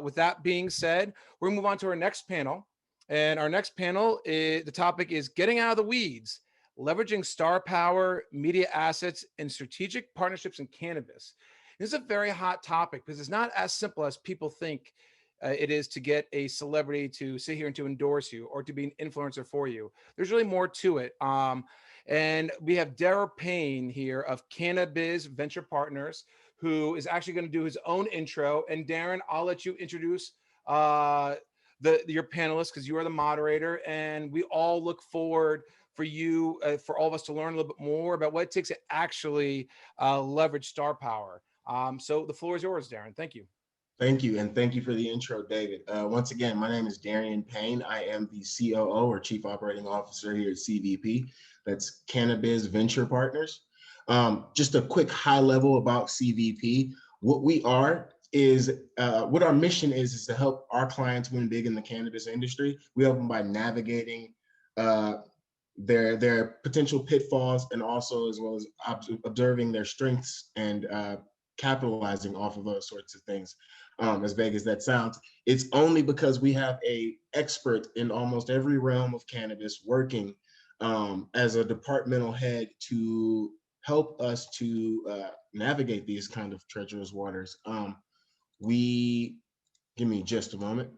With that being said, we're gonna move on to our next panel. And our next panel is the topic is getting out of the weeds, leveraging star power, media assets, and strategic partnerships in cannabis. This is a very hot topic because it's not as simple as people think it is to get a celebrity to sit here and to endorse you or to be an influencer for you. There's really more to it. And we have Dara Payne here of Cannabis Venture Partners, who is actually going to do his own intro. And Darren, I'll let you introduce your panelists because you are the moderator, and we all look forward for you, for all of us to learn a little bit more about what it takes to actually leverage star power. So the floor is yours, Darren. Thank you. Thank you, and thank you for the intro, David. Once again, my name is Darian Payne. I am the COO or Chief Operating Officer here at CVP. That's Cannabis Venture Partners. Just a quick high level about CVP. What we are is, what our mission is to help our clients win big in the cannabis industry. We help them by navigating their potential pitfalls and also as well as observing their strengths and capitalizing off of those sorts of things. As vague as that sounds, it's only because we have a expert in almost every realm of cannabis working as a departmental head to help us to navigate these kind of treacherous waters. Give me just a moment.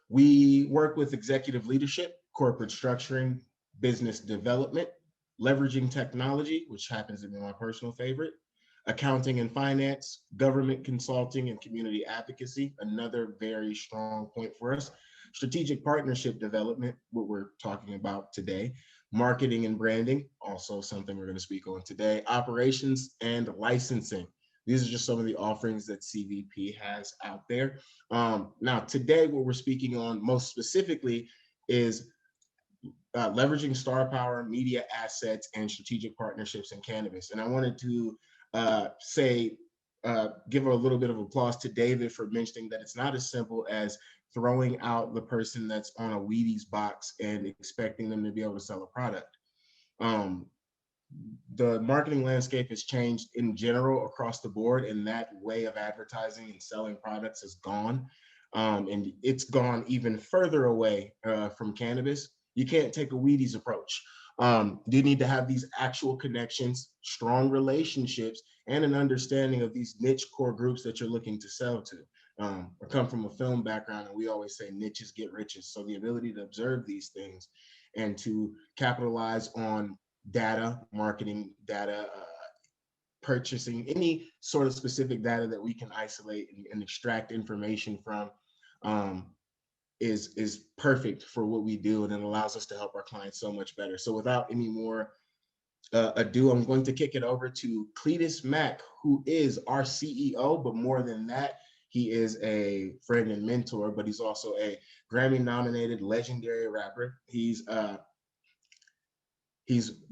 We work with executive leadership, corporate structuring, business development, leveraging technology, which happens to be my personal favorite, accounting and finance, government consulting, and community advocacy, another very strong point for us. Strategic partnership development, what we're talking about today. Marketing and branding, also something we're going to speak on today. Operations and licensing. These are just some of the offerings that CVP has out there. Now, today, what we're speaking on most specifically is leveraging star power, media assets, and strategic partnerships in cannabis. And I wanted to give a little bit of applause to David for mentioning that it's not as simple as throwing out the person that's on a Wheaties box and expecting them to be able to sell a product. The marketing landscape has changed in general across the board, and that way of advertising and selling products is gone. And it's gone even further away from cannabis. You can't take a Wheaties approach. You need to have these actual connections, strong relationships, and an understanding of these niche core groups that you're looking to sell to. I come from a film background, and we always say niches get riches. So the ability to observe these things and to capitalize on data, marketing data, purchasing, any sort of specific data that we can isolate and extract information from is perfect for what we do, and it allows us to help our clients so much better. So without any more ado, I'm going to kick it over to Cletus Mack, who is our CEO, but more than that, he is a friend and mentor, but he's also a Grammy-nominated legendary rapper. He's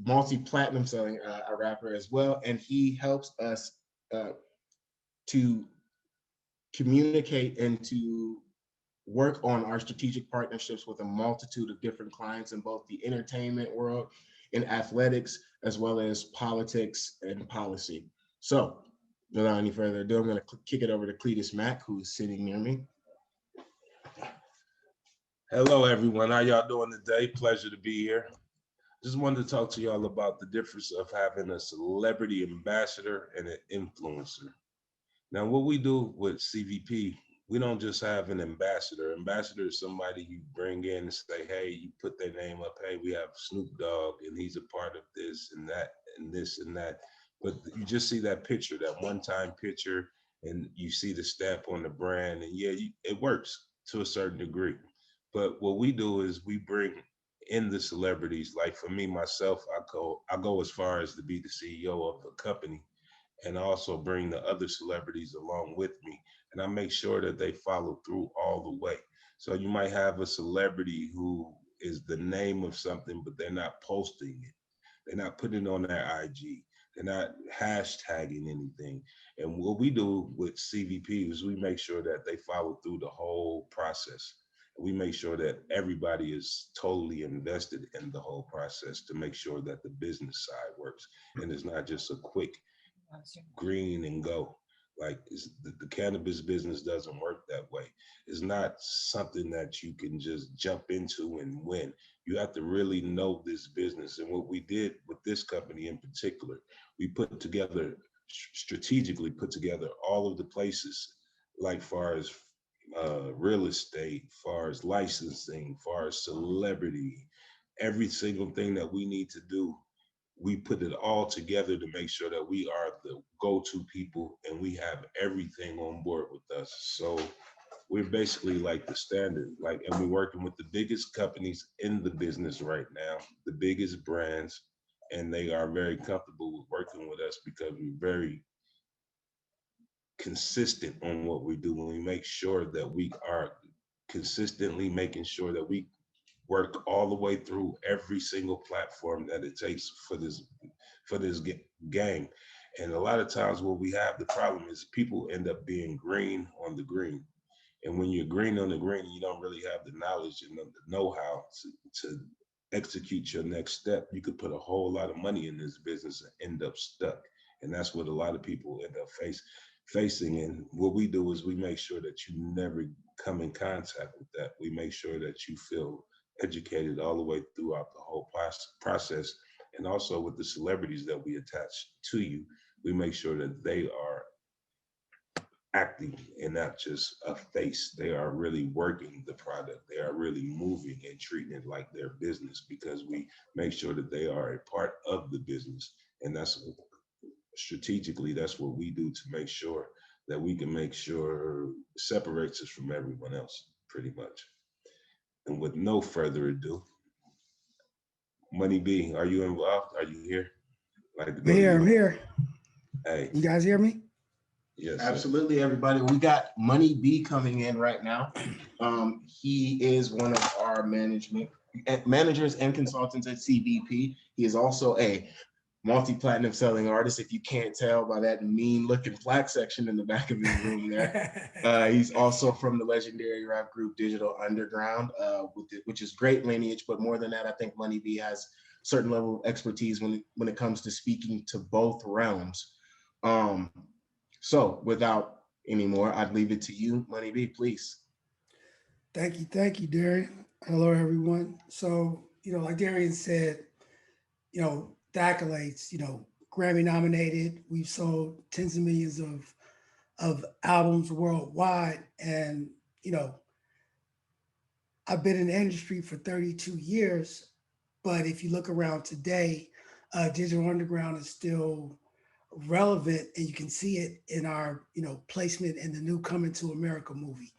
multi-platinum selling a rapper as well, and he helps us to communicate and to work on our strategic partnerships with a multitude of different clients in both the entertainment world, in athletics, as well as politics and policy. So without any further ado, I'm going to kick it over to Cletus Mack, who's sitting near me. Hello, everyone. How y'all doing today? Pleasure to be here. Just wanted to talk to y'all about the difference of having a celebrity ambassador and an influencer. Now, what we do with CVP, we don't just have an ambassador. Ambassador is somebody you bring in and say, hey, you put their name up. Hey, we have Snoop Dogg and he's a part of this and that and this and that. But you just see that picture, that one-time picture, and you see the stamp on the brand. And yeah, it works to a certain degree. But what we do is we bring in the celebrities. Like for me, myself, I go as far as to be the CEO of a company and also bring the other celebrities along with me. And I make sure that they follow through all the way. So you might have a celebrity who is the name of something, but they're not posting it. They're not putting it on their IG. They're not hashtagging anything. And what we do with CVP is we make sure that they follow through the whole process. We make sure that everybody is totally invested in the whole process to make sure that the business side works. And it's not just a quick green and go. Like the cannabis business doesn't work that way. It's not something that you can just jump into and win. You have to really know this business. And what we did with this company in particular, we put together, strategically put together all of the places, like far as real estate, far as licensing, far as celebrity, every single thing that we need to do, we put it all together to make sure that we are the go-to people and we have everything on board with us. So we're basically like the standard, like, and we're working with the biggest companies in the business right now, the biggest brands, and they are very comfortable with working with us because we're very consistent on what we do. When we make sure that we are consistently making sure that we work all the way through every single platform that it takes for this gang. And a lot of times what we have, the problem is people end up being green on the green. And when you're green on the green, you don't really have the knowledge and the know-how to execute your next step. You could put a whole lot of money in this business and end up stuck. And that's what a lot of people end up facing. And what we do is we make sure that you never come in contact with that. We make sure that you feel educated all the way throughout the whole process. And also with the celebrities that we attach to you, we make sure that they are acting and not just a face. They are really working the product. They are really moving and treating it like their business because we make sure that they are a part of the business. And that's strategically, that's what we do to make sure that we can make sure separates us from everyone else, pretty much. And with no further ado, Money B, are you involved? Are you here? I'd like to I'm go to here. you. I'm here. Hey, You guys hear me? yes, sir. Absolutely, everybody. We got Money B coming in right now. He is one of our managers and consultants at CBP. He is also a multi-platinum selling artist. If you can't tell by that mean-looking plaque section in the back of his room there. He's also from the legendary rap group Digital Underground, which is great lineage. But more than that, I think Money B has certain level of expertise when it comes to speaking to both realms. So without any more, I'd leave it to you, Money B, please. Thank you, Darian. Hello, everyone. So, like Darian said, the accolades, Grammy nominated. We've sold tens of millions of albums worldwide, and I've been in the industry for 32 years. But if you look around today, Digital Underground is still relevant, and you can see it in our placement in the new Coming to America movie,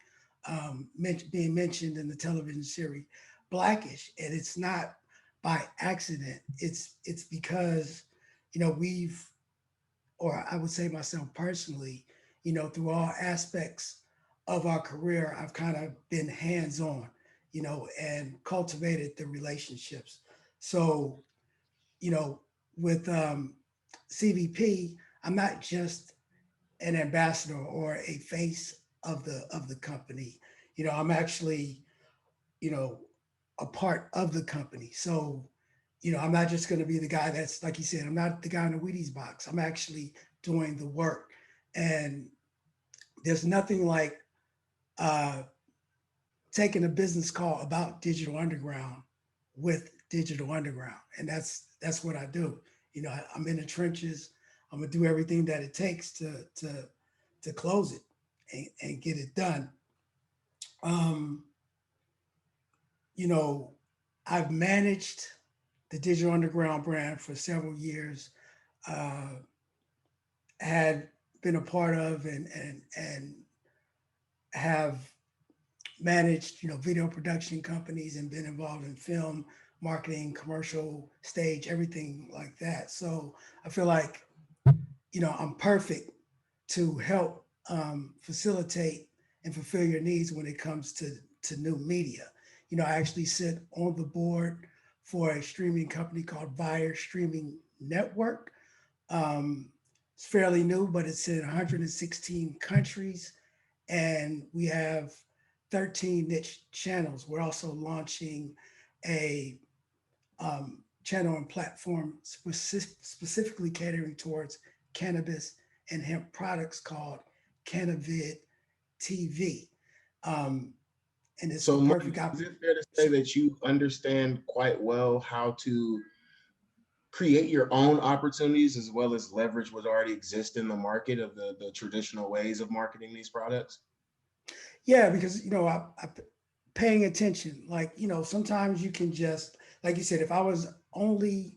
being mentioned in the television series Blackish, and it's not by accident. It's because we've, or I would say myself personally, through all aspects of our career, I've kind of been hands on, and cultivated the relationships. So you know, with CVP, I'm not just an ambassador or a face of the company. I'm actually, you know, a part of the company. So, I'm not just going to be the guy that's like you said. I'm not the guy in the Wheaties box. I'm actually doing the work, and there's nothing like uh, taking a business call about Digital Underground with Digital Underground, and that's what I do. I'm in the trenches. I'm gonna do everything that it takes to close it and get it done. Um, you know, I've managed the Digital Underground brand for several years. Uh, had been a part of and have managed, video production companies and been involved in film, marketing, commercial, stage, everything like that. So I feel like, I'm perfect to help facilitate and fulfill your needs when it comes to new media. I actually sit on the board for a streaming company called Vire Streaming Network. It's fairly new, but it's in 116 countries, and we have 13 niche channels. We're also launching a channel and platform specifically catering towards cannabis and hemp products called Cannabis TV. Um, and it's the So, Mike, perfect is it fair to say that you understand quite well how to create your own opportunities as well as leverage what already exists in the market of the traditional ways of marketing these products? Yeah, because I paying attention. Like sometimes you can just, like you said, if I was only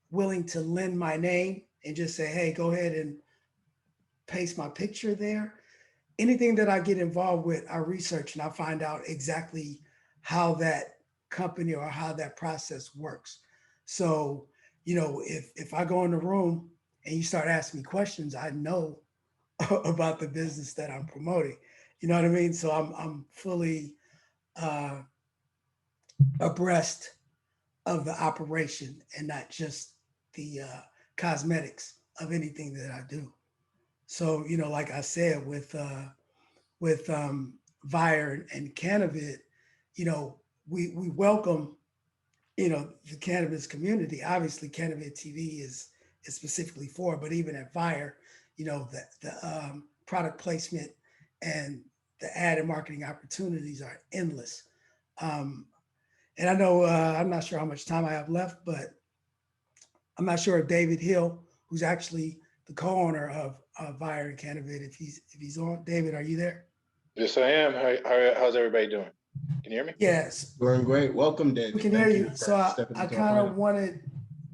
willing to lend my name and just say, hey, go ahead and paste my picture there. Anything that I get involved with, I research and I find out exactly how that company or how that process works. So, if I go in the room and you start asking me questions, I know about the business that I'm promoting. You know what I mean? So I'm fully uh, abreast of the operation and not just the cosmetics of anything that I do. So, like I said, with Vire and Cannabis, we welcome the cannabis community. Obviously, Cannabis TV is specifically for, but even at Vire, the product placement and the ad and marketing opportunities are endless. Um, and I know I'm not sure how much time I have left, but I'm not sure if David Hill, who's actually the co-owner of Vire and Cannabis, if he's on. David, are you there? Yes, I am. How's everybody doing? Can you hear me? Yes, Doing great. Welcome, we David. can hear Thank you you. So for I, stepping I into our kind of panel. wanted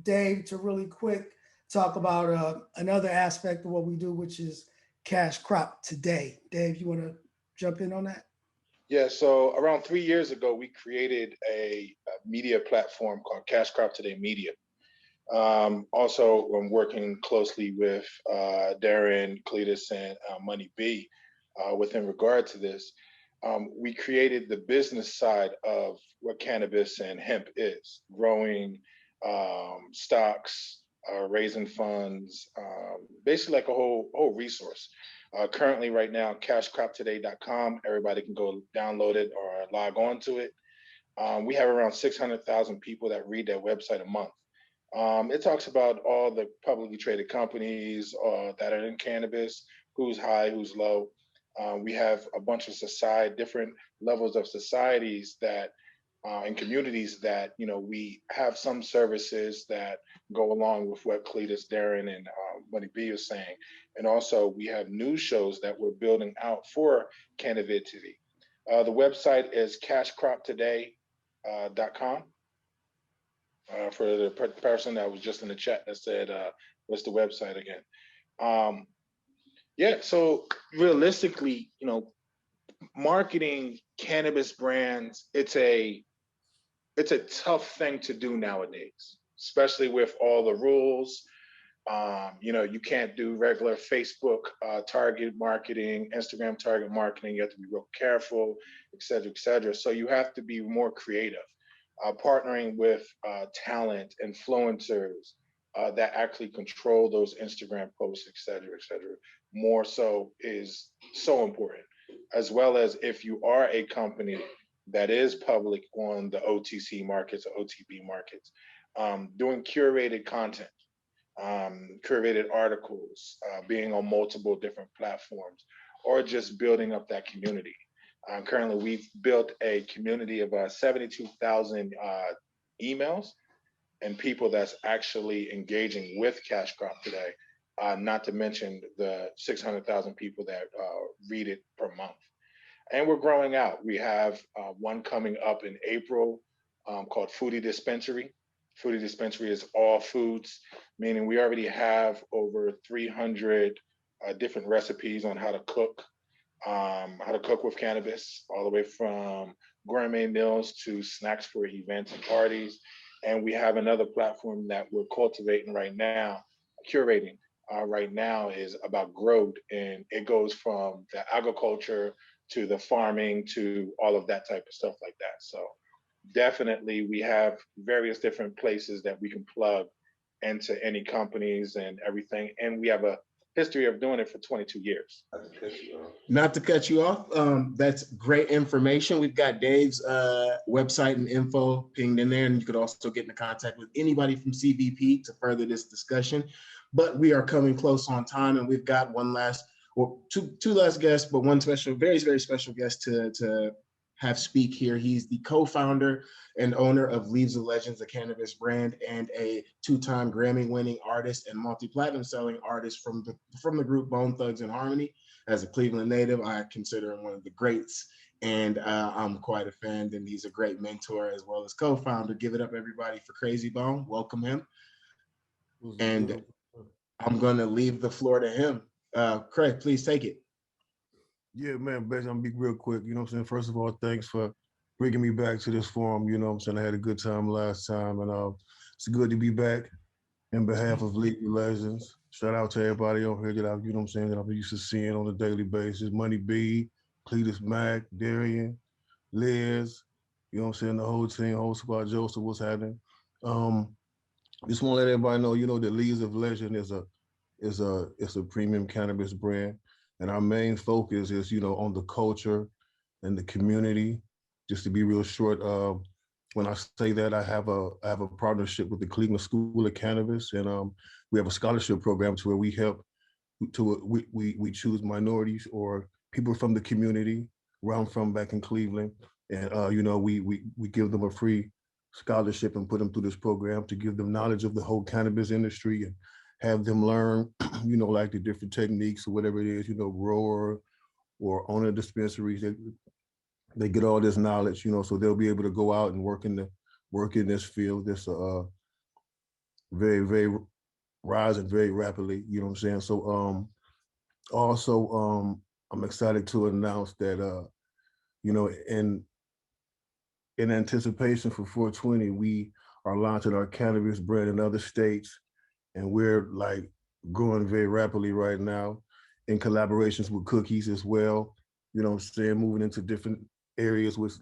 Dave to really quick talk about another aspect of what we do, which is cash crop today. Dave, you want to jump in on that? Yeah, so around 3 years ago, we created a media platform called Cash Crop Today Media. Also, I'm working closely with Darren, Cletus, and Money B within regard to this. We created the business side of what cannabis and hemp is: growing stocks, raising funds, basically like a whole resource. Currently, right now, cashcroptoday.com. Everybody can go download it or log on to it. We have around 600,000 people that read that website a month. It talks about all the publicly traded companies that are in cannabis, who's high, who's low. We have a bunch of different levels of societies that and communities that we have some services that go along with what Cletus, Darren, and Money B is saying, and also we have news shows that we're building out for Cannabis TV. The website is cashcroptoday.com. For the person that was just in the chat that said, "What's the website again?" Um, yeah, so realistically, marketing cannabis brands, it's a tough thing to do nowadays, especially with all the rules. You can't do regular Facebook target marketing, Instagram target marketing. You have to be real careful, et cetera, et cetera. So you have to be more creative, partnering with talent, influencers that actually control those Instagram posts, et cetera, more so is so important. As well as if you are a company that is public on the OTC markets or OTB markets, doing curated content, curated articles, being on multiple different platforms, or just building up that community. Currently, we've built a community of 72,000 emails and people that's actually engaging with Cash Crop today, not to mention the 600,000 people that read it per month. And we're growing out. We have one coming up in April called Foodie Dispensary. Foodie Dispensary is all foods, meaning we already have over 300 different recipes on how to cook with cannabis, all the way from gourmet meals to snacks for events and parties. And we have another platform that we're cultivating right now, curating right now, is about growth. And it goes from the agriculture to the farming to all of that type of stuff like that. So definitely we have various different places that we can plug into any companies and everything. And we have a history of doing it for 22 years. Not to cut you off, that's great information. We've got Dave's website and info pinged in there, and you could also get into contact with anybody from CBP to further this discussion. But we are coming close on time, and we've got one last well, two last guests, but one special, very, very special guest to have speak here. He's the co-founder and owner of Leaves of Legends, a cannabis brand, and a two-time Grammy-winning artist and multi-platinum selling artist from the group Bone Thugs and Harmony. As a Cleveland native, I consider him one of the greats, and I'm quite a fan, and he's a great mentor as well as co-founder. Give it up, everybody, for Crazy Bone. Welcome him. And I'm going to leave the floor to him. Craig, please take it. Yeah, man, basically, I'm gonna be real quick. You know what I'm saying? First of all, thanks for bringing me back to this forum. You know what I'm saying? I had a good time last time, and it's good to be back in behalf of League of Legends. Shout out to everybody on here that I've, you know what I'm saying, that I'm used to seeing on a daily basis. Money B, Cletus Mac, Darian, Liz, you know what I'm saying, the whole team, whole squad, Joseph, what's happening. Just want to let everybody know, you know, that Leagues of Legend is a premium cannabis brand. And our main focus is, you know, on the culture and the community. Just to be real short, when I say that, I have a partnership with the Cleveland School of Cannabis, and we have a scholarship program to where we help we choose minorities or people from the community where I'm from back in Cleveland, and you know, we give them a free scholarship and put them through this program to give them knowledge of the whole cannabis industry and have them learn, you know, like the different techniques or whatever it is, you know, grower or owner dispensaries. They get all this knowledge, you know, so they'll be able to go out and work in this field. This very, very rising very rapidly. You know what I'm saying? So also I'm excited to announce that you know, in anticipation for 420, we are launching our cannabis brand in other states. And we're like growing very rapidly right now in collaborations with Cookies as well. You know what I'm saying? Moving into different areas with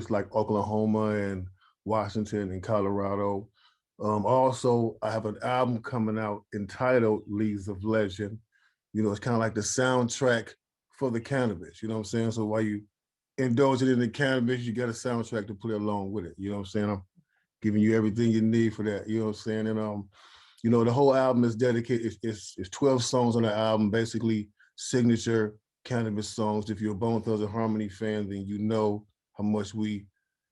like Oklahoma and Washington and Colorado. Also, I have an album coming out entitled Leaves of Legend. You know, it's kind of like the soundtrack for the cannabis. You know what I'm saying? So while you indulge it in the cannabis, you got a soundtrack to play along with it. You know what I'm saying? I'm giving you everything you need for that. You know what I'm saying? And you know, the whole album is dedicated, it's 12 songs on the album, basically signature cannabis songs. If you're a Bone Thugs and Harmony fan, then you know how much we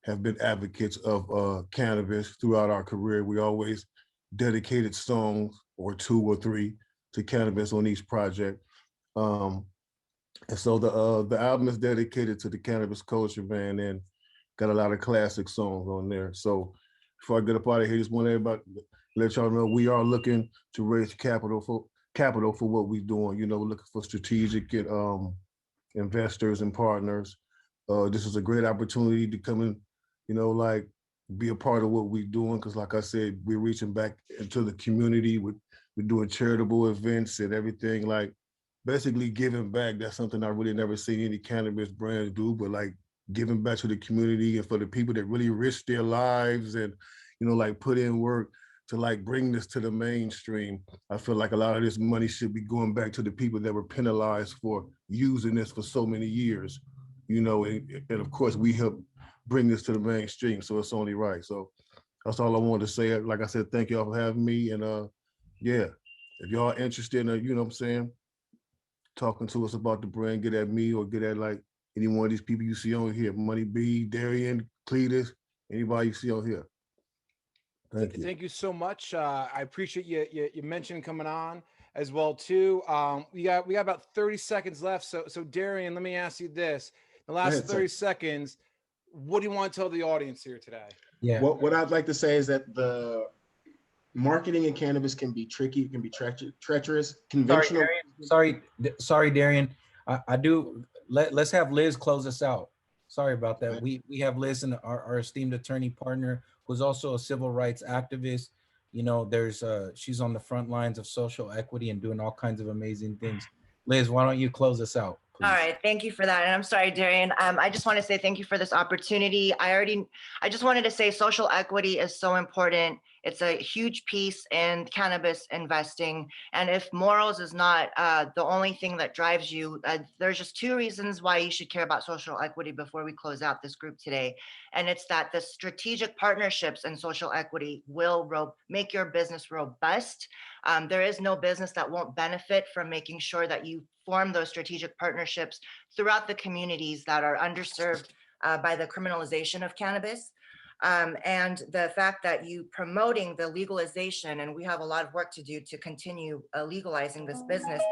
have been advocates of cannabis throughout our career. We always dedicated songs or 2 or 3 to cannabis on each project. And so the album is dedicated to the cannabis culture, man, and got a lot of classic songs on there. So before I get up out of here, just want everybody let y'all know we are looking to raise capital for what we're doing. You know, we're looking for strategic and investors and partners. This is a great opportunity to come in, you know, like be a part of what we're doing. Because like I said, we're reaching back into the community. We're doing charitable events and everything, like basically giving back. That's something I really never seen any cannabis brands do, but like giving back to the community and for the people that really risk their lives and, you know, like put in work to like bring this to the mainstream. I feel like a lot of this money should be going back to the people that were penalized for using this for so many years, you know, and of course we help bring this to the mainstream, so it's only right. So that's all I wanted to say. Like I said, thank y'all for having me, and yeah, if y'all interested in, you know what I'm saying, talking to us about the brand, get at me or get at like any one of these people you see on here, Money B, Darian, Cletus, anybody you see on here. Thank you. Thank you so much. I appreciate you mentioned coming on as well too. We got about 30 seconds left. So Darian, let me ask you this: the last ahead, 30 seconds, what do you want to tell the audience here today? Yeah. What I'd like to say is that the marketing in cannabis can be tricky. It can be treacherous. Conventional. Sorry, Darian. I do. Let's have Liz close us out. Sorry about that. We have Liz, and our esteemed attorney partner, who's also a civil rights activist. You know, she's on the front lines of social equity and doing all kinds of amazing things. Liz, why don't you close us out, please? All right, thank you for that. And I'm sorry, Darian. I just want to say thank you for this opportunity. I just wanted to say social equity is so important It's a huge piece in cannabis investing. And if morals is not the only thing that drives you, there's just two reasons why you should care about social equity before we close out this group today. And it's that the strategic partnerships and social equity will make your business robust. There is no business that won't benefit from making sure that you form those strategic partnerships throughout the communities that are underserved by the criminalization of cannabis. And the fact that you promoting the legalization, and we have a lot of work to do to continue legalizing this business,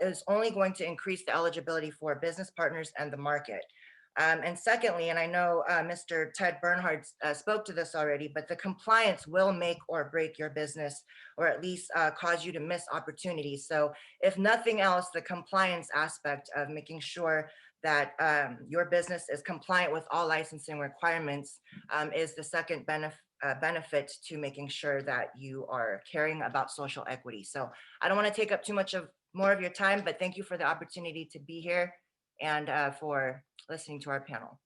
is only going to increase the eligibility for business partners and the market. And secondly, and I know Mr. Ted Bernhard spoke to this already, but the compliance will make or break your business, or at least cause you to miss opportunities. So if nothing else, the compliance aspect of making sure that your business is compliant with all licensing requirements is the second benefit to making sure that you are caring about social equity. So I don't want to take up too much more of your time, but thank you for the opportunity to be here and for listening to our panel.